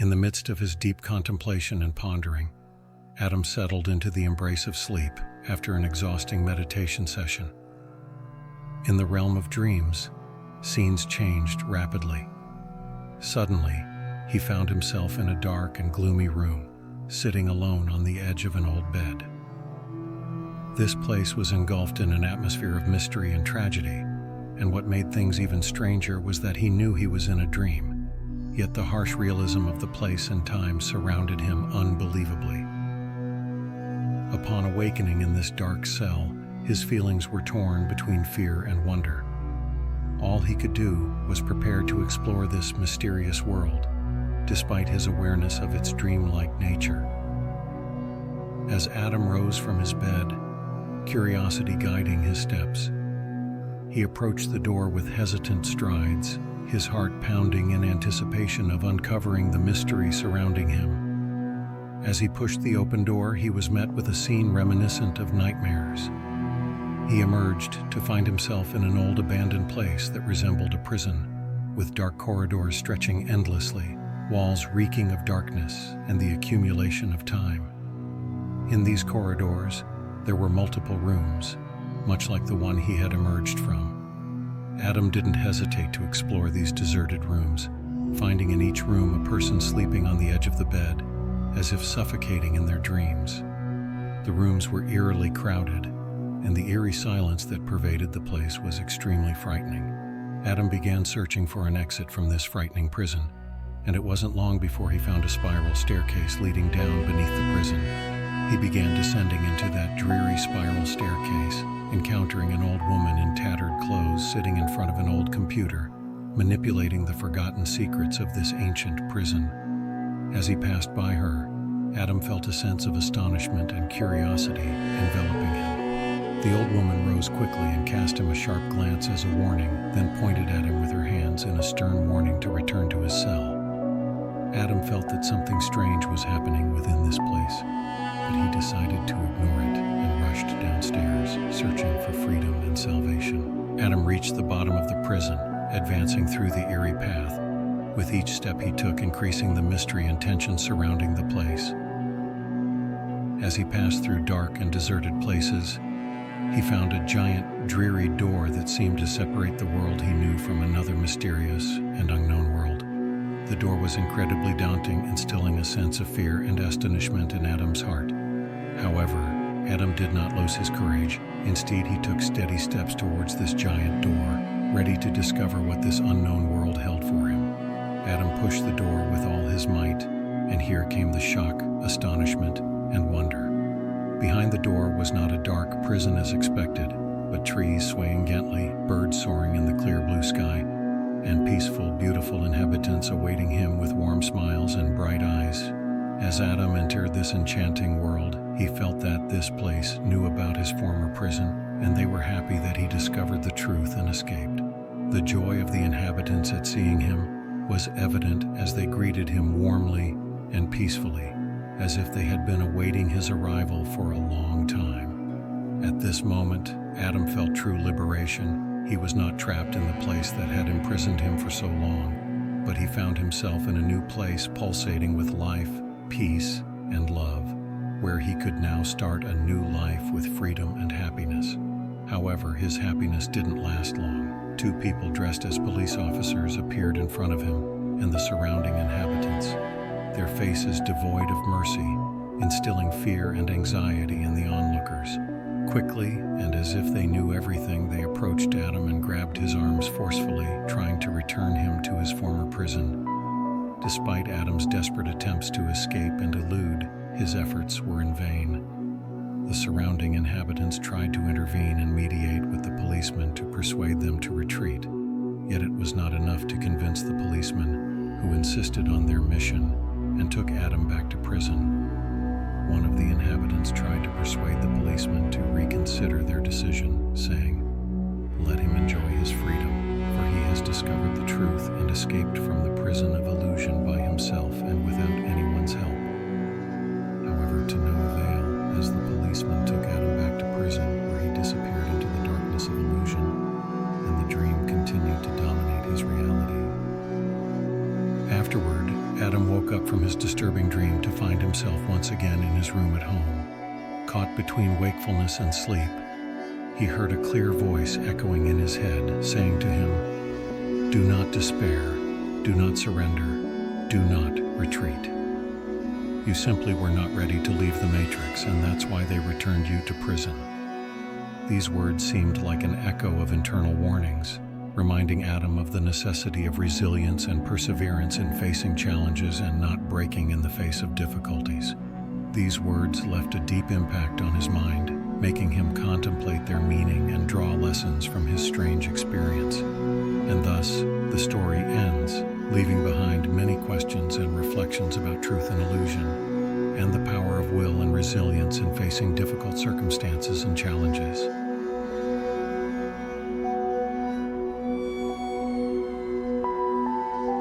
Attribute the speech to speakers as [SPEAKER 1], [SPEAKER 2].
[SPEAKER 1] In the midst of his deep contemplation and pondering, Adam settled into the embrace of sleep after an exhausting meditation session. In the realm of dreams, scenes changed rapidly. Suddenly, he found himself in a dark and gloomy room, sitting alone on the edge of an old bed. This place was engulfed in an atmosphere of mystery and tragedy, and what made things even stranger was that he knew he was in a dream, yet the harsh realism of the place and time surrounded him unbelievably. Upon awakening in this dark cell, his feelings were torn between fear and wonder. All he could do was prepare to explore this mysterious world, despite his awareness of its dreamlike nature. As Adam rose from his bed, curiosity guiding his steps, he approached the door with hesitant strides, his heart pounding in anticipation of uncovering the mystery surrounding him. As he pushed the open door, he was met with a scene reminiscent of nightmares. He emerged to find himself in an old abandoned place that resembled a prison, with dark corridors stretching endlessly, walls reeking of darkness and the accumulation of time. In these corridors, there were multiple rooms, much like the one he had emerged from. Adam didn't hesitate to explore these deserted rooms, finding in each room a person sleeping on the edge of the bed, as if suffocating in their dreams. The rooms were eerily crowded, and the eerie silence that pervaded the place was extremely frightening. Adam began searching for an exit from this frightening prison, and it wasn't long before he found a spiral staircase leading down beneath the prison. He began descending into that dreary spiral staircase, encountering an old woman in tattered clothes sitting in front of an old computer, manipulating the forgotten secrets of this ancient prison. As he passed by her, Adam felt a sense of astonishment and curiosity enveloping him. The old woman rose quickly and cast him a sharp glance as a warning, then pointed at him with her hands in a stern warning to return to his cell. Adam felt that something strange was happening within this place, but he decided to ignore it and rushed downstairs, searching for freedom and salvation. Adam reached the bottom of the prison, advancing through the eerie path, with each step he took increasing the mystery and tension surrounding the place. As he passed through dark and deserted places, he found a giant, dreary door that seemed to separate the world he knew from another mysterious and unknown world. The door was incredibly daunting, instilling a sense of fear and astonishment in Adam's heart. However, Adam did not lose his courage. Instead, he took steady steps towards this giant door, ready to discover what this unknown world held for him. Adam pushed the door with all his might, and here came the shock, astonishment, and wonder. Behind the door was not a dark prison as expected, but trees swaying gently, birds soaring in the clear blue sky, and peaceful, beautiful inhabitants awaiting him with warm smiles and bright eyes. As Adam entered this enchanting world, he felt that this place knew about his former prison, and they were happy that he discovered the truth and escaped. The joy of the inhabitants at seeing him was evident as they greeted him warmly and peacefully, as if they had been awaiting his arrival for a long time. At this moment, Adam felt true liberation. He was not trapped in the place that had imprisoned him for so long, but he found himself in a new place pulsating with life, peace, and love, where he could now start a new life with freedom and happiness. However, his happiness didn't last long. Two people dressed as police officers appeared in front of him and the surrounding inhabitants, their faces devoid of mercy, instilling fear and anxiety in the onlookers. Quickly, and as if they knew everything, they approached Adam and grabbed his arms forcefully, trying to return him to his former prison. Despite Adam's desperate attempts to escape and elude, his efforts were in vain. The surrounding inhabitants tried to intervene and mediate with the policemen to persuade them to retreat, yet it was not enough to convince the policemen, who insisted on their mission and took Adam back to prison. One of the inhabitants tried to persuade the policemen to reconsider their decision, saying, "Let him enjoy his freedom, for he has discovered the truth and escaped from the prison of illusion by himself and without anyone's help." However, to no avail, as the policeman took Adam back to prison, where he disappeared into the darkness of illusion, and the dream continued to dominate his reality. Afterward, Adam woke up from his disturbing dream to find himself once again in his room at home. Caught between wakefulness and sleep, he heard a clear voice echoing in his head, saying to him, "Do not despair, do not surrender, do not retreat. You simply were not ready to leave the Matrix, and that's why they returned you to prison." These words seemed like an echo of internal warnings, reminding Adam of the necessity of resilience and perseverance in facing challenges and not breaking in the face of difficulties. These words left a deep impact on his mind, making him contemplate their meaning and draw lessons from his strange experience. And thus, the story ends, leaving behind many questions and reflections about truth and illusion, and the power of will and resilience in facing difficult circumstances and challenges.